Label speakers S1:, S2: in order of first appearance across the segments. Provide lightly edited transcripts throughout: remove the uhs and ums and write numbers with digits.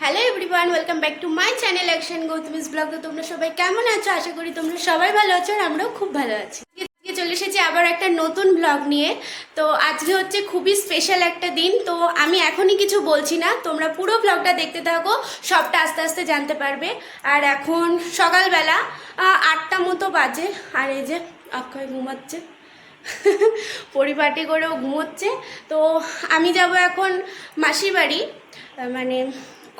S1: Hello everyone, welcome back to my channel action Gautami's blog. তো তোমরা সবাই কেমন আছো? আশা করি তোমরা সবাই ভালো আছো আর আমরাও খুব ভালো আছি। আজকে চলে এসেছি আবার একটা নতুন ব্লগ নিয়ে। তো আজকে হচ্ছে খুবই স্পেশাল একটা দিন। তো আমি এখনই কিছু বলছি না, তোমরা পুরো ব্লগটা দেখতে থাকো, সবটা আস্তে আস্তে জানতে পারবে। আর এখন সকালবেলা 8টা মতো বাজে, আর এই যে অক্ষয় ঘুমাচ্ছে, পরিপাটি করেও ঘুমোচ্ছে। তো আমি যাব এখন মাসির বাড়ি, মানে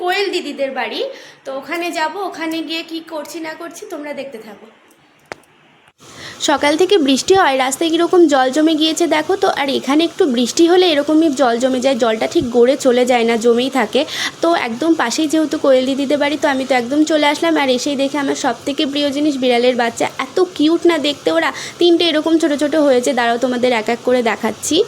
S1: কোয়েল দিদিদের বাড়ি। তো ওখানে যাব, ওখানে গিয়ে কি করছি না করছি তোমরা দেখতে থাকো। সকাল থেকে বৃষ্টি হয়, রাস্তায় কীরকম জল জমে গিয়েছে দেখো তো। আর এখানে একটু বৃষ্টি হলে এরকমই জল জমে যায়, জলটা ঠিক গড়ে চলে যায় না, জমেই থাকে। তো একদম পাশেই যেহেতু কোয়েল দিদিদের বাড়ি, তো আমি তো একদম চলে আসলাম। আর এসেই দেখে আমার সব থেকে প্রিয় জিনিস বিড়ালের বাচ্চা, এত কিউট না দেখতে ওরা। 3টে এরকম ছোট ছোট হয়েছে, দাঁড়াও তোমাদের এক এক করে দেখাচ্ছি।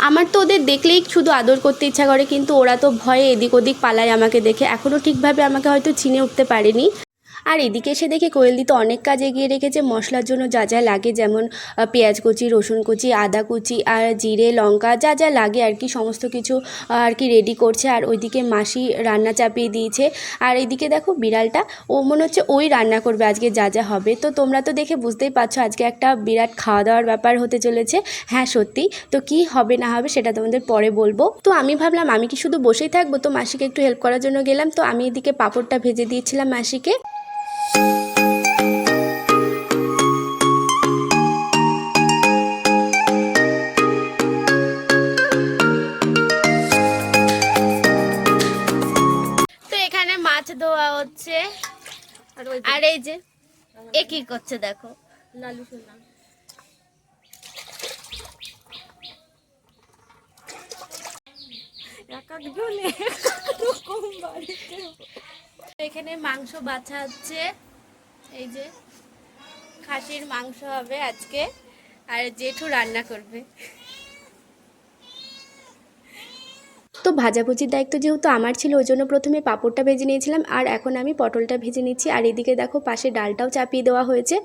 S1: আমার তো ওদের দেখলেই শুধু আদর করতে ইচ্ছা করে, কিন্তু ওরা তো ভয়ে এদিক ওদিক পালায় আমাকে দেখে, এখনও ঠিকভাবে আমাকে হয়তো চিনে উঠতে পারেনি। আর এদিকে এসে দেখে কোয়েলদি তো অনেক কাজ এগিয়ে রেখেছে। মশলার জন্য যা যা লাগে, যেমন পেঁয়াজ কুচি, রসুন কুচি, আদা কুচি আর জিরে লঙ্কা যা যা লাগে আর কি, সমস্ত কিছু আর কি রেডি করছে। আর ওইদিকে মাসি রান্না চাপিয়ে দিয়েছে। আর এইদিকে দেখো বিড়ালটা, ও মনে হচ্ছে ওই রান্না করবে আজকে যা যা হবে। তো তোমরা তো দেখে বুঝতেই পারছো আজকে একটা বিরাট খাওয়া দাওয়ার ব্যাপার হতে চলেছে। হ্যাঁ সত্যি, তো কি হবে না হবে সেটা তোমাদের পরে বলবো। তো আমি ভাবলাম আমি কি শুধু বসেই থাকবো, তো মাসিকে একটু হেল্প করার জন্য গেলাম। তো আমি এদিকে পাঁপড়টা ভেজে দিয়েছিলাম মাসিকে। তো এখানে মাছ ধোয়া হচ্ছে, আর এই যে এ কি করছে দেখো, লালু সোনা। এখানে মাংস বাছা হচ্ছে, এই যে খাসির মাংস হবে আজকে, আর জেঠু রান্না করবে। তো ভাজাভুজির দায়িত্ব যেহেতু আমার ছিল, ওই জন্য প্রথমে পাঁপড়টা ভেজে নিয়েছিলাম, আর এখন আমি পটলটা ভেজে নিচ্ছি। আর এদিকে দেখো পাশে ডালটাও চাপিয়ে দেওয়া হয়েছে।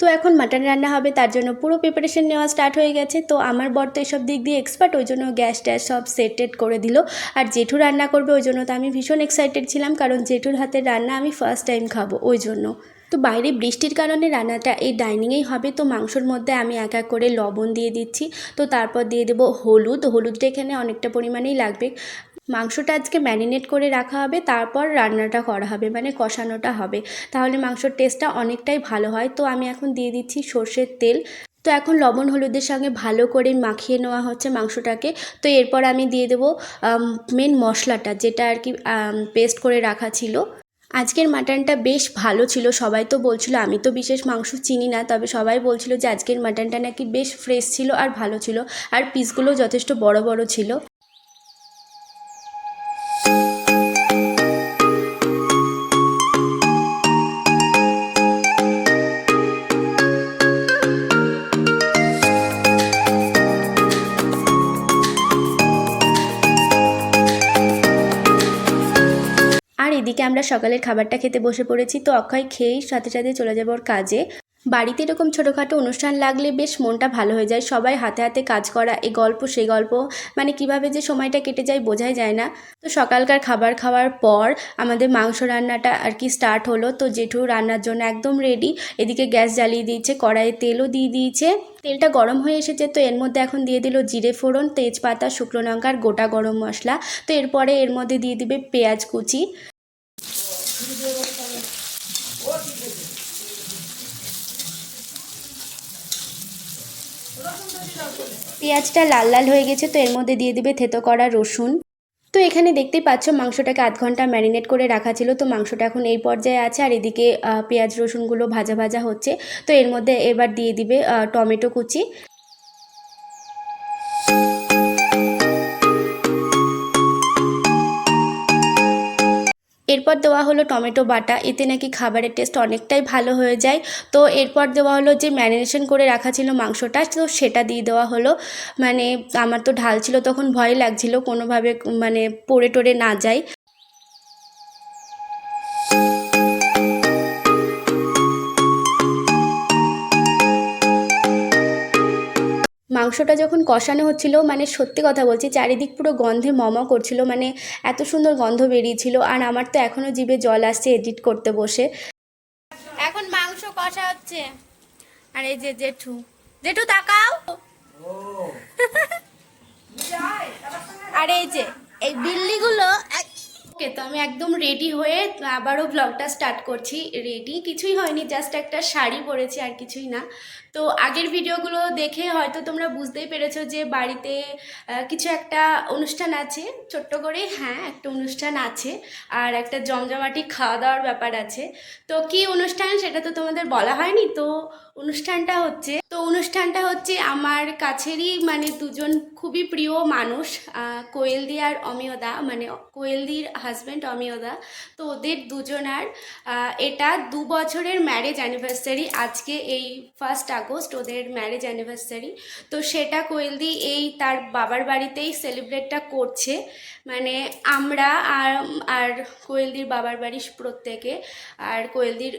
S1: তো এখন মাটন রান্না হবে, তার জন্য পুরো প্রিপারেশন নেওয়া স্টার্ট হয়ে গেছে। তো আমার বর তো এসব দিক দিয়ে এক্সপার্ট, ওই জন্য গ্যাস ট্যাস সব সেটেড করে দিল। আর জেঠু রান্না করবে, ওই জন্য তো আমি ভীষণ এক্সাইটেড ছিলাম, কারণ জেঠুর হাতের রান্না আমি ফার্স্ট টাইম খাবো, ওই জন্য। তো বাইরে বৃষ্টির কারণে রান্নাটা এই ডাইনিংয়েই হবে। তো মাংসর মধ্যে আমি এক এক করে লবণ দিয়ে দিচ্ছি। তো তারপর দিয়ে দেবো হলুদ, হলুদটা এখানে অনেকটা পরিমাণেই লাগবে। মাংসটা আজকে ম্যারিনেট করে রাখা হবে, তারপর রান্নাটা করা হবে, মানে কষানোটা হবে, তাহলে মাংসর টেস্টটা অনেকটাই ভালো হয়। তো আমি এখন দিয়ে দিচ্ছি সর্ষের তেল। তো এখন লবণ হলুদের সঙ্গে ভালো করে মাখিয়ে নেওয়া হচ্ছে মাংসটাকে। তো এরপর আমি দিয়ে দেবো মেন মশলাটা, যেটা আর কি পেস্ট করে রাখা ছিল। আজকের মাটনটা বেশ ভালো ছিল, সবাই তো বলছিল, আমি তো বিশেষ মাংস চিনি না, তবে সবাই বলছিল যে আজকের মাটনটা নাকি বেশ ফ্রেশ ছিল আর ভালো ছিল, আর পিসগুলো যথেষ্ট বড় বড় ছিল। আর এদিকে আমরা সকালের খাবারটা খেতে বসে পড়েছি। তো অক্ষয় খেয়েই সাথে সাথে চলে যাবে ওর কাজে। বাড়িতে এরকম ছোটোখাটো অনুষ্ঠান লাগলে বেশ মনটা ভালো হয়ে যায়, সবাই হাতে হাতে কাজ করা, এই গল্প সেই গল্প, মানে কিভাবে যে সময়টা কেটে যায় বোঝাই যায় না। তো সকালকার খাবার খাওয়ার পর আমাদের মাংস রান্নাটা আর কি স্টার্ট হলো। তো জেঠু রান্নার জন্য একদম রেডি, এদিকে গ্যাস জ্বালিয়ে দিয়েছে, কড়াইয়ে তেলও দিয়ে দিয়েছে। তেলটা গরম হয়ে এসেছে, তো এর মধ্যে এখন দিয়ে দিল জিরে ফোড়ন, তেজপাতা, শুকনো লঙ্কার গোটা গরম মশলা। তো এরপরে এর মধ্যে দিয়ে দিবে পেঁয়াজ কুচি। পেঁয়াজটা লাল লাল হয়ে গেছে, তো এর মধ্যে দিয়ে দিবে থেতো করা রসুন। তো এখানে দেখতেই পাচ্ছ মাংসটাকে আধ ঘন্টা ম্যারিনেট করে রাখা ছিল, তো মাংসটা এখন এই পর্যায়ে আছে। আর এদিকে পেঁয়াজ রসুনগুলো ভাজা ভাজা হচ্ছে। তো এর মধ্যে এবার দিয়ে দিবে টমেটো কুচি। এরপর দেওয়া হলো টমেটো বাটা, এতে নাকি খাবারের টেস্ট অনেকটাই ভালো হয়ে যায়। তো এরপর দেওয়া হলো যে ম্যারিনেশন করে রাখা ছিল মাংসটা, তো সেটা দিয়ে দেওয়া হলো। মানে আমার তো ঢাল ছিল, তখন ভয় লাগছিল কোনোভাবে মানে পড়ে টড়ে না যায়। মাংসটা যখন কষানো হচ্ছিল, মানে সত্যি কথা বলছি, চারিদিক পুরো গন্ধে মম করছিল, মানে এত সুন্দর গন্ধ বেরিয়েছিল। আর আমার তো এখনও জিভে জল আসছে এডিট করতে বসে। এখন মাংস কষা হচ্ছে, আর এই যে জেঠু, জেঠু তাকাও। আর এই যে এই বিল্লিগুলো। ওকে, তো আমি একদম রেডি হয়ে আবারও ব্লগটা স্টার্ট করছি। রেডি কিছুই হয়নি, জাস্ট একটা শাড়ি পরেছি, আর কিছুই না। তো আগের ভিডিওগুলো দেখে হয়তো তোমরা বুঝতেই পেরেছো যে বাড়িতে কিছু একটা অনুষ্ঠান আছে, ছোট্ট করে, হ্যাঁ একটা অনুষ্ঠান আছে, আর একটা জমজমাটি খাওয়া দাওয়ার ব্যাপার আছে। তো কি অনুষ্ঠান সেটা তো তোমাদের বলা হয়নি। তো অনুষ্ঠানটা হচ্ছে আমার কাছেরই মানে দুজন খুবই প্রিয় মানুষ, কোয়েলদি আর অমিয়দা, মানে কোয়েলদির হাজব্যান্ড অমিয়দা। তো ওদের দুজনার এটা 2 বছরের ম্যারেজ অ্যানিভার্সারি। আজকে এই 1 আগস্ট ওদের ম্যারেজ অ্যানিভার্সারি। তো সেটা কোয়েলদি এই তার বাবার বাড়িতেই সেলিব্রেটটা করছে, মানে আমরা আর কোয়েলদির বাবার বাড়ির প্রত্যেকে, আর কোয়েলদির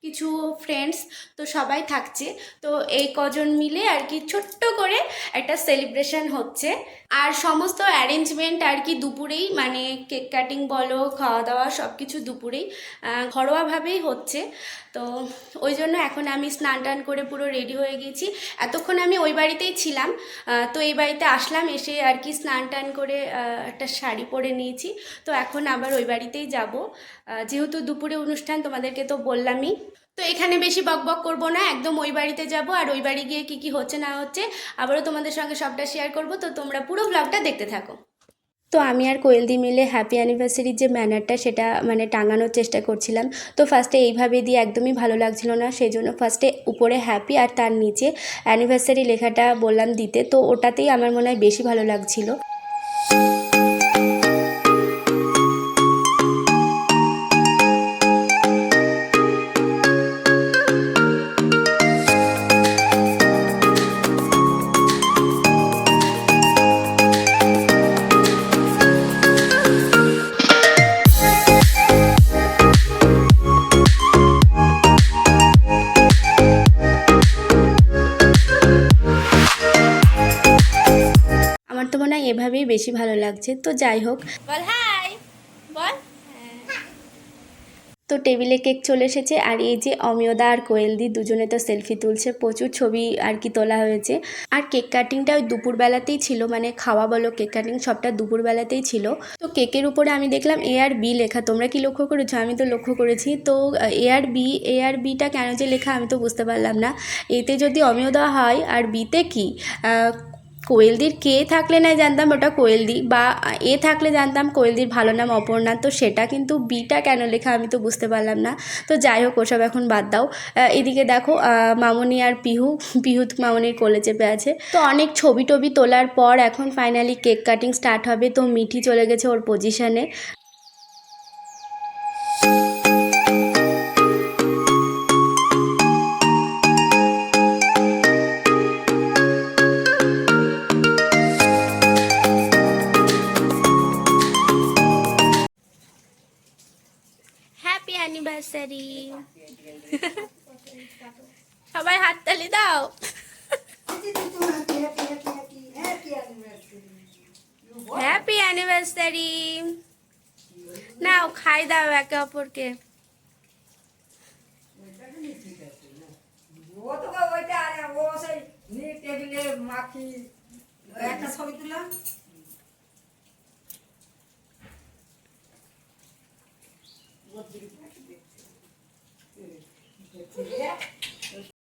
S1: কিছু ফ্রেন্ডস, তো সবাই থাকছে। তো এই কজন মিলে আর কি ছোট্ট করে একটা সেলিব্রেশন হচ্ছে। আর সমস্ত অ্যারেঞ্জমেন্ট আর কি দুপুরেই, মানে কেক কাটিং বলো, খাওয়া দাওয়া সব কিছু দুপুরেই ঘরোয়াভাবেই হচ্ছে। তো ওই জন্য এখন আমি স্নান টান করে পুরো রেডি হয়ে গেছি। এতক্ষণ আমি ওই বাড়িতেই ছিলাম, তো এই বাড়িতে আসলাম, এসে আর কি স্নান টান করে একটা শাড়ি পরে নিয়েছি। তো এখন আবার ওই বাড়িতেই যাব, যেহেতু দুপুরে অনুষ্ঠান, তোমাদেরকে তো বললামই। তো এখানে বেশি বকবক করব না, একদম ওই বাড়িতে যাব, আর ওই বাড়ি গিয়ে কি কি হচ্ছে না হচ্ছে আবারও তোমাদের সঙ্গে সবটা শেয়ার করব। তো তোমরা পুরো ব্লগটা দেখতে থাকো। তো আমি আর কোয়েলদি মিলে হ্যাপি অ্যানিভার্সারির যে ব্যানারটা সেটা মানে টাঙানোর চেষ্টা করছিলাম। তো ফার্স্টে এইভাবে দিয়ে একদমই ভালো লাগছিল না, সেই জন্য ফার্স্টে উপরে হ্যাপি আর তার নিচে অ্যানিভার্সারি লেখাটা বললাম দিতে। তো ওটাতেই আমার মনে হয় বেশি ভালো লাগছিল। আমার তো মনে হয় এভাবেই বেশি ভালো লাগছে। তো যাই হোক, বল হাই, বল। তো টেবিলে কেক চলে এসেছে, আর এই যে অমিয়দা আর কোয়েলদি দুজনে তো সেলফি তুলছে, প্রচুর ছবি আর কি তোলা হয়েছে। আর কেক কাটিংটা ওই দুপুরবেলাতেই ছিল, মানে খাওয়া বলো কেক কাটিং সবটা দুপুরবেলাতেই ছিল। তো কেকের উপরে আমি দেখলাম ARB লেখা, তোমরা কি লক্ষ্য করেছো? আমি তো লক্ষ্য করেছি। তো ARBটা কেন যে লেখা আমি তো বুঝতে পারলাম না। এতে যদি অমিয়দা হয় আর বিতে কি কোয়েলদির কে থাকলে না জানতাম ওটা কোয়েলদি, বা এ থাকলে জানতাম কোয়েলদির ভালো নাম অপর্ণা। তো সেটা কিন্তু বিটা কেন লেখা আমি তো বুঝতে পারলাম না। তো যাই হোক, ওসব এখন বাদ দাও। এদিকে দেখো মামনি আর পিহু মামনির কোলে চেপে আছে। তো অনেক ছবি টবি তোলার পর এখন ফাইনালি কেক কাটিং স্টার্ট হবে। তো মিঠি চলে গেছে ওর পজিশনে। হ্যাপি অ্যানিভার্সারি, সবাই হাততালি দাও। হ্যাপি অ্যানিভার্সারি, নাও খাই দাও একে অপরকে।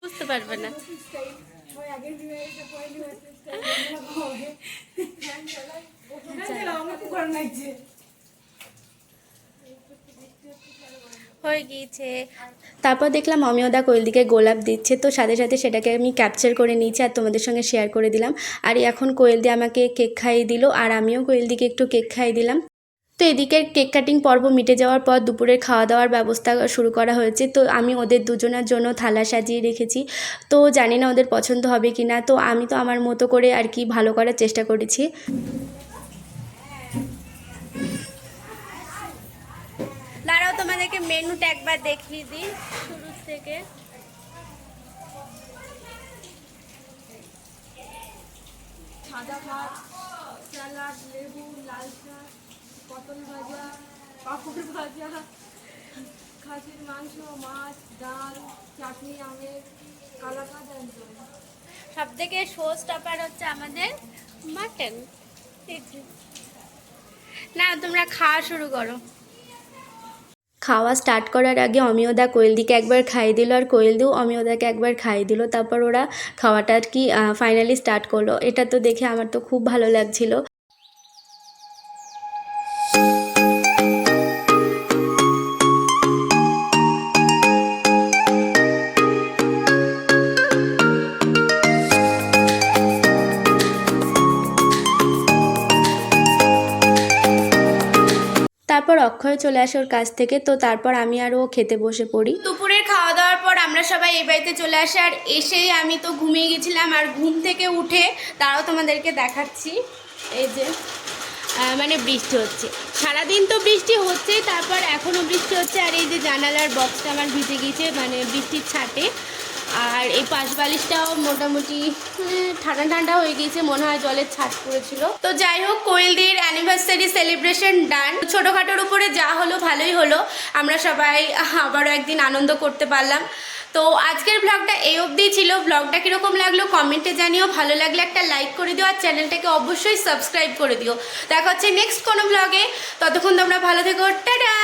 S1: বুঝতে পারবে না। হয়ে গিয়েছে। তারপর দেখলাম অমিয়দা কোয়েলদিকে গোলাপ দিচ্ছে, তো সাথে সাথে সেটাকে আমি ক্যাপচার করে নিয়েছি আর তোমাদের সঙ্গে শেয়ার করে দিলাম। আর এখন কোয়েলদি আমাকে কেক খাইয়ে দিল, আর আমিও কোয়েলদিকে একটু কেক খাইয়ে দিলাম। তো এদিকে কেক কাটিং পর্ব মিটে যাওয়ার পর দুপুরের খাওয়া দাওয়ার ব্যবস্থা শুরু করা হয়েছে। তো আমি ওদের দুজনের জন্য থালা সাজিয়ে রেখেছি। তো জানি না ওদের পছন্দ হবে কি না, তো আমি তো আমার মতো করে আর কি ভালো করার চেষ্টা করেছি। দাঁড়াও, তোমাদেরকে মেনুটা একবার দেখিয়ে দিই শুরু থেকে।
S2: সাদা ভাত, স্যালাড, লেবু, লাল শাক, পটল ভাজা, পাঁপড় ভাজা, খাসির মাংস, মাছ, ডাল, চাটনি, আমের, কালাকাঁদ আর দই।
S1: সব থেকে শো স্টপার হচ্ছে আমাদের মাটন। না, তোমরা খাওয়া শুরু করো। খাওয়া স্টার্ট করার আগে অমিয়দা কোয়েলদিকে একবার খাইয়ে দিল, আর কোয়েলদিও অমিয়দাকে একবার খাইয়ে দিল। তারপর ওরা খাওয়াটা আর কি ফাইনালি স্টার্ট করলো। এটা তো দেখে আমার তো খুব ভালো লাগছিল। তারপর অক্ষয় চলে আসে ওর কাছ থেকে। তো তারপর আমি আর ও খেতে বসে পড়ি। দুপুরের খাওয়া দাওয়ার পর আমরা সবাই এই বাড়িতে চলে আসি, আর এসেই আমি তো ঘুমিয়ে গেছিলাম। আর ঘুম থেকে উঠে তারাও তোমাদেরকে দেখাচ্ছি, এই যে মানে বৃষ্টি হচ্ছে। সারাদিন তো বৃষ্টি হচ্ছে, তারপর এখনও বৃষ্টি হচ্ছে। আর এই যে জানালার বক্সটা আমার ভিজে গিয়েছে মানে বৃষ্টির ছাটে। আর এই পাশ বালিশটাও মোটামুটি ঠান্ডা ঠান্ডা হয়ে গিয়েছে, মনে হয় জলের ছাট পড়েছিল। তো যাই হোক, কোয়েলদির অ্যানিভার্সারি সেলিব্রেশন ডান। ছোটোখাটোর উপরে যা হলো ভালোই হলো। আমরা সবাই আবারও একদিন আনন্দ করতে পারলাম। তো আজকের ব্লগটা এই অবধিই ছিল। ব্লগটা কীরকম লাগলো কমেন্টে জানিও। ভালো লাগলে একটা লাইক করে দিও, আর চ্যানেলটাকে অবশ্যই সাবস্ক্রাইব করে দিও। দেখা হচ্ছে নেক্সট কোনো ব্লগে। ততক্ষণ তোমরা ভালো থেকো, টাটা।